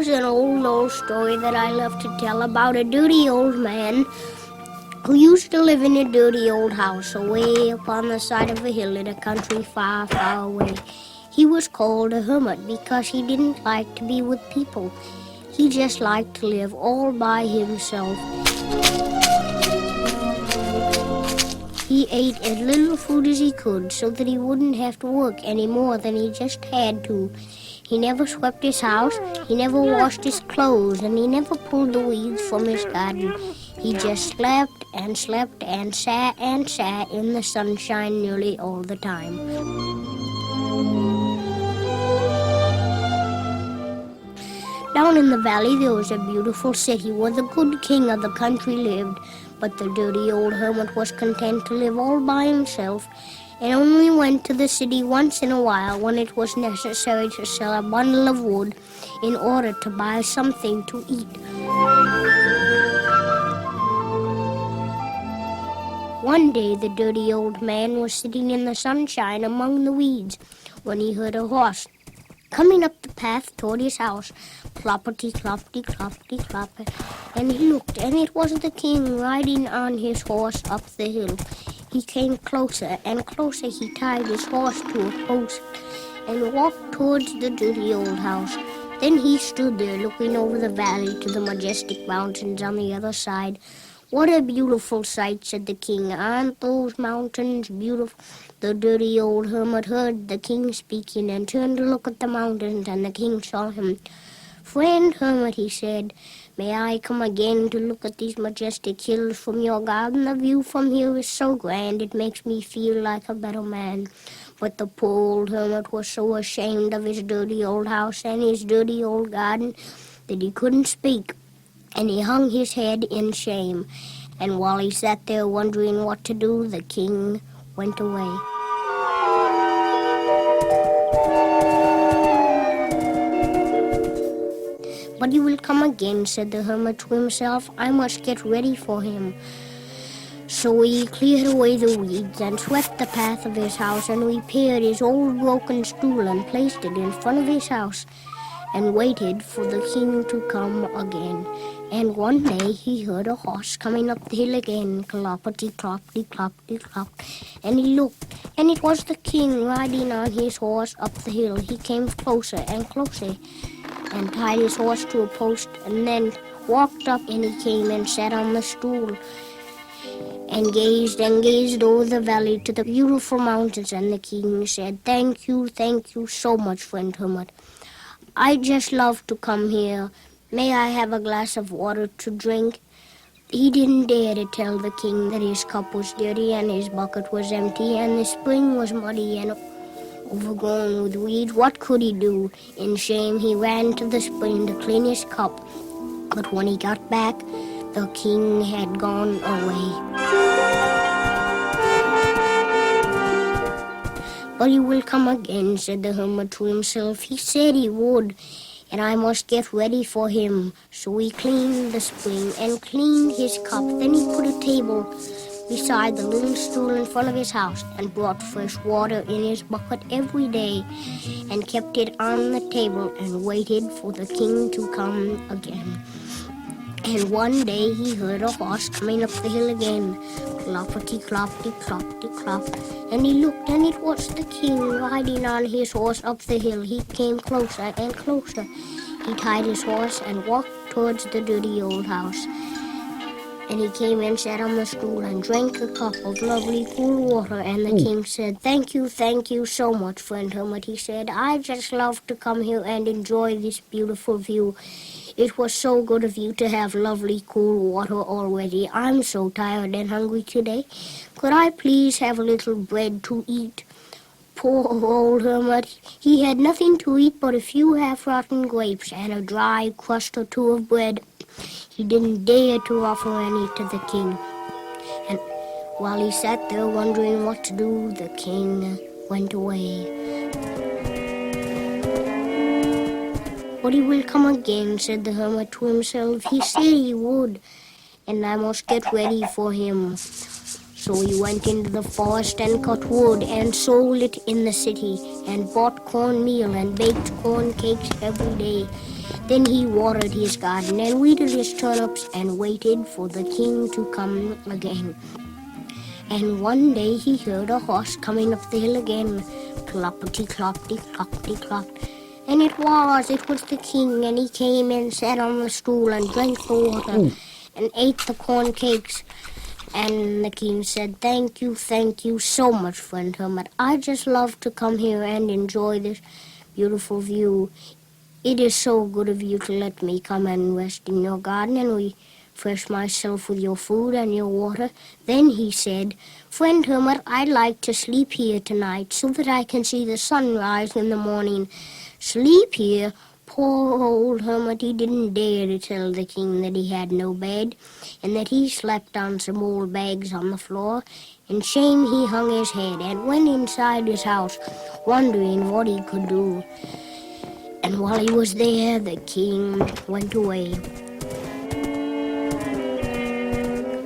There's an old story that I love to tell about a dirty old man who used to live in a dirty old house away up on the side of a hill in a country far, far away. He was called a hermit because he didn't like to be with people. He just liked to live all by himself. He ate as little food as he could so that he wouldn't have to work any more than he just had to. He never swept his house, he never washed his clothes, and he never pulled the weeds from his garden. He just slept and slept and sat in the sunshine nearly all the time. Down in the valley there was a beautiful city where the good king of the country lived, but the dirty old hermit was content to live all by himself and only went to the city once in a while when it was necessary to sell a bundle of wood in order to buy something to eat. One day the dirty old man was sitting in the sunshine among the weeds when he heard a horse coming up the path toward his house. Cloppity, cloppity, cloppity, clop. And he looked, and it was the king riding on his horse up the hill. He came closer and closer. He tied his horse to a post and walked towards the dirty old house. Then he stood there looking over the valley to the majestic mountains on the other side. "What a beautiful sight," said the king. "Aren't those mountains beautiful?" The dirty old hermit heard the king speaking and turned to look at the mountains, and the king saw him. "Friend hermit," he said, "may I come again to look at these majestic hills from your garden? The view from here is so grand, it makes me feel like a better man." But the poor old hermit was so ashamed of his dirty old house and his dirty old garden that he couldn't speak, and he hung his head in shame. And while he sat there wondering what to do, the king went away. "But he will come again," said the hermit to himself. "I must get ready for him." So he cleared away the weeds and swept the path of his house and repaired his old broken stool and placed it in front of his house and waited for the king to come again. And one day he heard a horse coming up the hill again, cloppity, cloppity, cloppity, clop. And he looked, and it was the king riding on his horse up the hill. He came closer and closer and tied his horse to a post and then walked up, and he came and sat on the stool and gazed over the valley to the beautiful mountains. And the king said, thank you so much, friend hermit. I just love to come here. May I have a glass of water to drink?" He didn't dare to tell the king that his cup was dirty and his bucket was empty and the spring was muddy and overgrown with weeds. What could he do? In shame, he ran to the spring to clean his cup. But when he got back, the king had gone away. "But he will come again," said the hermit to himself. "He said he would, and I must get ready for him." So he cleaned the spring and cleaned his cup. Then he put a table beside the little stool in front of his house and brought fresh water in his bucket every day and kept it on the table and waited for the king to come again. And one day he heard a horse coming up the hill again, cloppity, cloppity, cloppity, clop. And he looked, and it was the king riding on his horse up the hill. He came closer and closer. He tied his horse and walked towards the dirty old house. And he came and sat on the stool and drank a cup of lovely cool water. And the king said, thank you so much, friend hermit. He said, I just love to come here and enjoy this beautiful view. It was so good of you to have lovely cool water already. I'm so tired and hungry today. Could I please have a little bread to eat? Poor old hermit. He had nothing to eat but a few half-rotten grapes and a dry crust or two of bread. He didn't dare to offer any to the king. And while he sat there wondering what to do, the king went away. But he will come again, said the hermit to himself. He said he would, and I must get ready for him. So he went into the forest and cut wood and sold it in the city and bought cornmeal and baked corn cakes every day. Then he watered his garden and weeded his turnips and waited for the king to come again. And one day he heard a horse coming up the hill again. Cloppity cloppity cloppity clop. And it was the king, and he came and sat on the stool and drank the water and ate the corn cakes. And the king said, thank you so much, friend hermit. I just love to come here and enjoy this beautiful view. It is so good of you to let me come and rest in your garden and refresh myself with your food and your water. Then he said, friend hermit, I'd like to sleep here tonight so that I can see the sunrise in the morning. Sleep here? Poor old hermit, he didn't dare to tell the king that he had no bed, and that he slept on some old bags on the floor. In shame he hung his head and went inside his house, wondering what he could do. And while he was there, the king went away.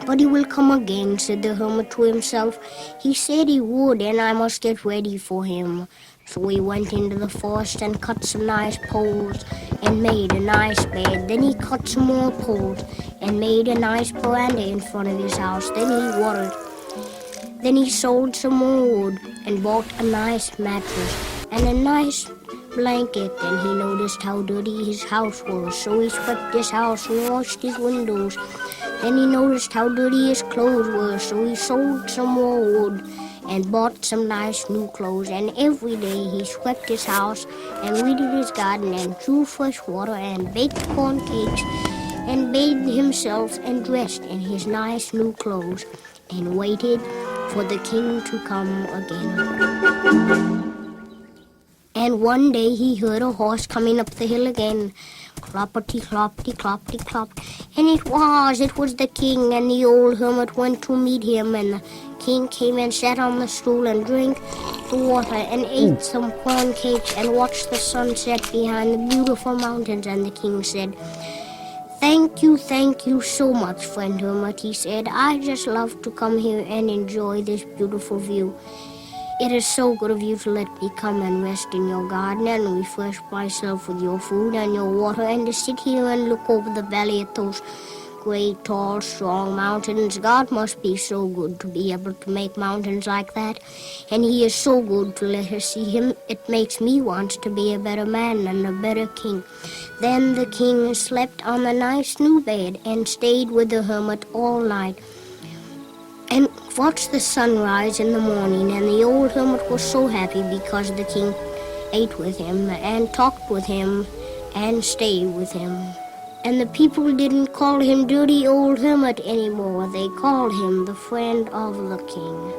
But he will come again, said the hermit to himself. He said he would, and I must get ready for him. So he went into the forest and cut some nice poles and made a nice bed. Then he cut some more poles and made a nice veranda in front of his house. Then he watered. Then he sold some more wood and bought a nice mattress and a nice blanket. Then he noticed how dirty his house was, so he swept his house and washed his windows. Then he noticed how dirty his clothes were, so he sold some more wood and bought some nice new clothes. And every day he swept his house and weeded his garden and drew fresh water and baked corn cakes and bathed himself and dressed in his nice new clothes and waited for the king to come again. And one day he heard a horse coming up the hill again. Cloppity cloppity cloppity clop. And it was the king, and the old hermit went to meet him, and the king came and sat on the stool and drank the water and ate some corn cakes and watched the sunset behind the beautiful mountains. And the king said, thank you so much, friend hermit, he said. I just love to come here and enjoy this beautiful view. It is so good of you to let me come and rest in your garden and refresh myself with your food and your water, and to sit here and look over the valley at those great, tall, strong mountains. God must be so good to be able to make mountains like that, and he is so good to let us see him. It makes me want to be a better man and a better king. Then the king slept on the nice new bed and stayed with the hermit all night and watched the sunrise in the morning. And the old hermit was so happy because the king ate with him and talked with him and stayed with him. And the people didn't call him dirty old hermit anymore. They called him the friend of the king.